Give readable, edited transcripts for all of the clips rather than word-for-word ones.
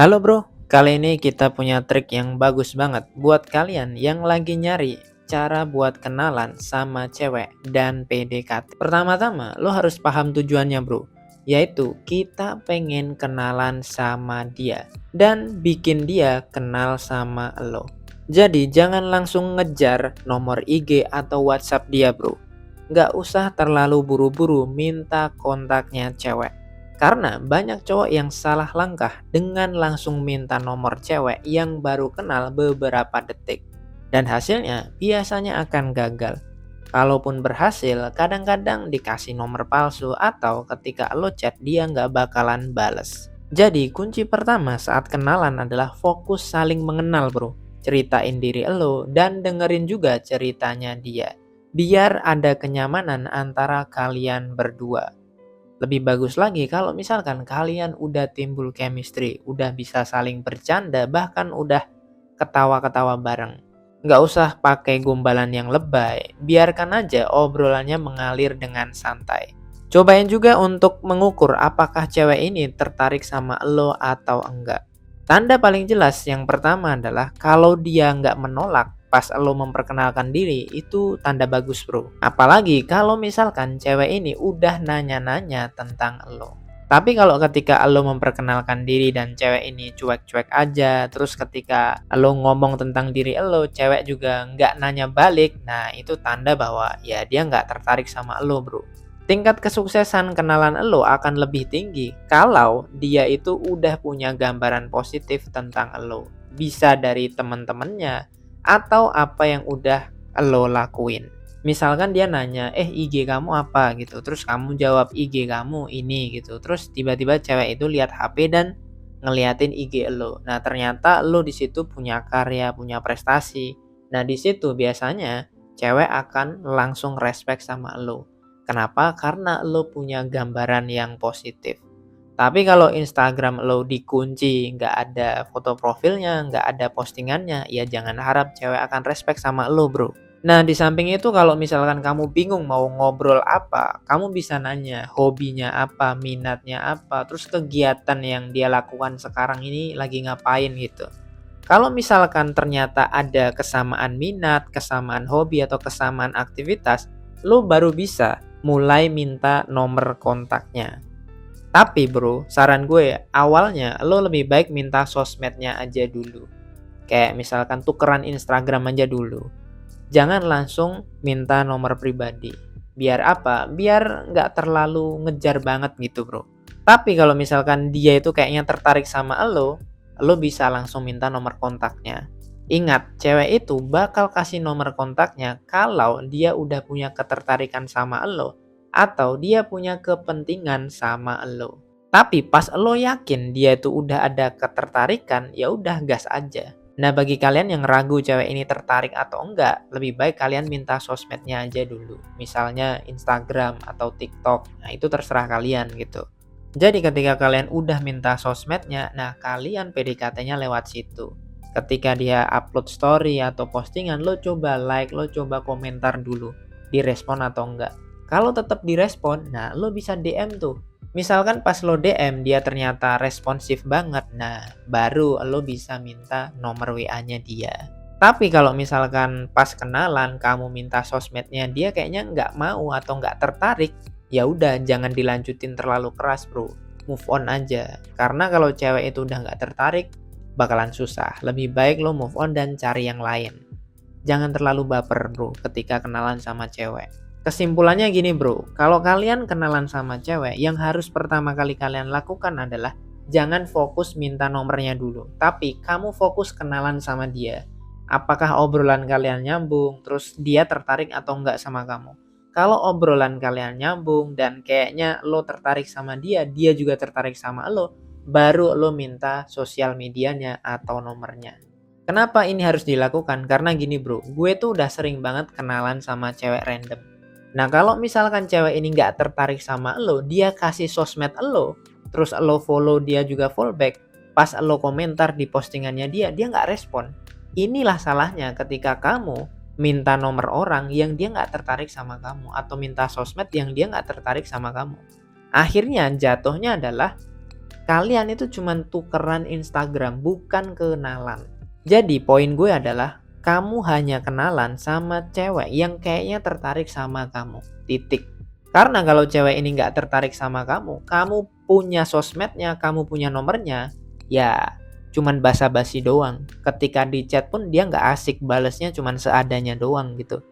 Halo bro, kali ini kita punya trik yang bagus banget buat kalian yang lagi nyari cara buat kenalan sama cewek dan PDKT. Pertama-tama, lo harus paham tujuannya bro, yaitu kita pengen kenalan sama dia dan bikin dia kenal sama lo. Jadi jangan langsung ngejar nomor IG atau WhatsApp dia bro. Nggak usah terlalu buru-buru minta kontaknya cewek. Karena banyak cowok yang salah langkah dengan langsung minta nomor cewek yang baru kenal beberapa detik. Dan hasilnya biasanya akan gagal. Kalaupun berhasil, kadang-kadang dikasih nomor palsu atau ketika lo chat dia nggak bakalan bales. Jadi kunci pertama saat kenalan adalah fokus saling mengenal bro. Ceritain diri lo dan dengerin juga ceritanya dia. Biar ada kenyamanan antara kalian berdua. Lebih bagus lagi kalau misalkan kalian udah timbul chemistry, udah bisa saling bercanda, bahkan udah ketawa-ketawa bareng. Nggak usah pakai gombalan yang lebay, biarkan aja obrolannya mengalir dengan santai. Cobain juga untuk mengukur apakah cewek ini tertarik sama lo atau enggak. Tanda paling jelas yang pertama adalah kalau dia nggak menolak pas lo memperkenalkan diri, itu tanda bagus bro. Apalagi kalau misalkan cewek ini udah nanya-nanya tentang lo. Tapi kalau ketika lo memperkenalkan diri dan cewek ini cuek-cuek aja, terus ketika lo ngomong tentang diri lo, cewek juga nggak nanya balik, nah itu tanda bahwa ya dia nggak tertarik sama lo bro. Tingkat kesuksesan kenalan lo akan lebih tinggi kalau dia itu udah punya gambaran positif tentang lo. Bisa dari teman-temannya, atau apa yang udah lo lakuin. Misalkan dia nanya, IG kamu apa gitu. Terus kamu jawab IG kamu ini gitu. Terus tiba-tiba cewek itu lihat HP dan ngeliatin IG lo. Nah, ternyata lo di situ punya karya, punya prestasi. Nah, di situ biasanya cewek akan langsung respect sama lo. Kenapa? Karena lo punya gambaran yang positif. Tapi kalau Instagram lo dikunci, nggak ada foto profilnya, nggak ada postingannya, ya jangan harap cewek akan respect sama lo bro. Nah di samping itu kalau misalkan kamu bingung mau ngobrol apa, kamu bisa nanya hobinya apa, minatnya apa, terus kegiatan yang dia lakukan sekarang ini lagi ngapain gitu. Kalau misalkan ternyata ada kesamaan minat, kesamaan hobi, atau kesamaan aktivitas, lo baru bisa mulai minta nomor kontaknya. Tapi bro, saran gue awalnya lo lebih baik minta sosmednya aja dulu. Kayak misalkan tukeran Instagram aja dulu. Jangan langsung minta nomor pribadi. Biar apa? Biar nggak terlalu ngejar banget gitu bro. Tapi kalau misalkan dia itu kayaknya tertarik sama lo bisa langsung minta nomor kontaknya. Ingat, cewek itu bakal kasih nomor kontaknya kalau dia udah punya ketertarikan sama lo atau dia punya kepentingan sama lo. Tapi pas lo yakin dia itu udah ada ketertarikan, ya udah gas aja. Nah, bagi kalian yang ragu cewek ini tertarik atau enggak, lebih baik kalian minta sosmednya aja dulu. Misalnya Instagram atau TikTok. Nah, itu terserah kalian gitu. Jadi ketika kalian udah minta sosmednya, nah kalian PDKT-nya lewat situ. Ketika dia upload story atau postingan, lo coba like, lo coba komentar dulu, direspon atau enggak. Kalau tetap direspon, nah lo bisa DM tuh. Misalkan pas lo DM dia ternyata responsif banget, nah baru lo bisa minta nomor WA-nya dia. Tapi kalau misalkan pas kenalan kamu minta sosmednya dia kayaknya nggak mau atau nggak tertarik, ya udah jangan dilanjutin terlalu keras bro. Move on aja. Karena kalau cewek itu udah nggak tertarik, bakalan susah. Lebih baik lo move on dan cari yang lain. Jangan terlalu baper bro ketika kenalan sama cewek. Kesimpulannya gini bro, kalau kalian kenalan sama cewek, yang harus pertama kali kalian lakukan adalah jangan fokus minta nomornya dulu, tapi kamu fokus kenalan sama dia. Apakah obrolan kalian nyambung, terus dia tertarik atau enggak sama kamu. Kalau obrolan kalian nyambung dan kayaknya lo tertarik sama dia, dia juga tertarik sama lo, baru lo minta sosial medianya atau nomornya. Kenapa ini harus dilakukan? Karena gini bro, gue tuh udah sering banget kenalan sama cewek random. Nah kalau misalkan cewek ini nggak tertarik sama lo, dia kasih sosmed lo, terus lo follow dia juga follow back, pas lo komentar di postingannya dia nggak respon. Inilah salahnya ketika kamu minta nomor orang yang dia nggak tertarik sama kamu, atau minta sosmed yang dia nggak tertarik sama kamu. Akhirnya jatuhnya adalah Kalian itu cuman tukeran Instagram, bukan kenalan. Jadi poin gue adalah kamu hanya kenalan sama cewek yang kayaknya tertarik sama kamu. Titik. Karena kalau cewek ini nggak tertarik sama kamu, kamu punya sosmednya, kamu punya nomornya, ya cuman basa-basi doang. Ketika di chat pun dia nggak asik, balesnya cuman seadanya doang gitu.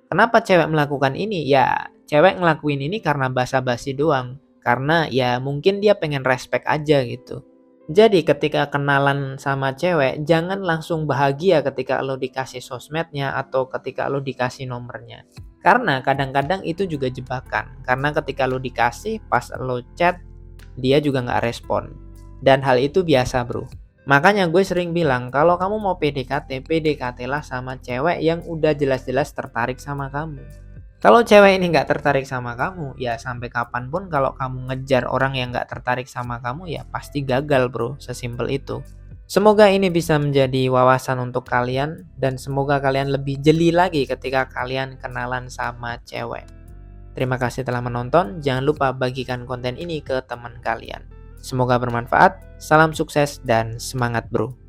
Kenapa cewek melakukan ini? Ya, cewek ngelakuin ini karena basa-basi doang. Karena ya mungkin dia pengen respect aja gitu. Jadi ketika kenalan sama cewek, jangan langsung bahagia ketika lo dikasih sosmednya atau ketika lo dikasih nomornya. Karena kadang-kadang itu juga jebakan. Karena ketika lo dikasih, pas lo chat, dia juga nggak respon. Dan hal itu biasa bro. Makanya gue sering bilang kalau kamu mau PDKT, PDKT lah sama cewek yang udah jelas-jelas tertarik sama kamu. Kalau cewek ini nggak tertarik sama kamu, ya sampai kapanpun kalau kamu ngejar orang yang nggak tertarik sama kamu, ya pasti gagal bro, sesimpel itu. Semoga ini bisa menjadi wawasan untuk kalian dan semoga kalian lebih jeli lagi ketika kalian kenalan sama cewek. Terima kasih telah menonton, jangan lupa bagikan konten ini ke teman kalian. Semoga bermanfaat, salam sukses dan semangat bro.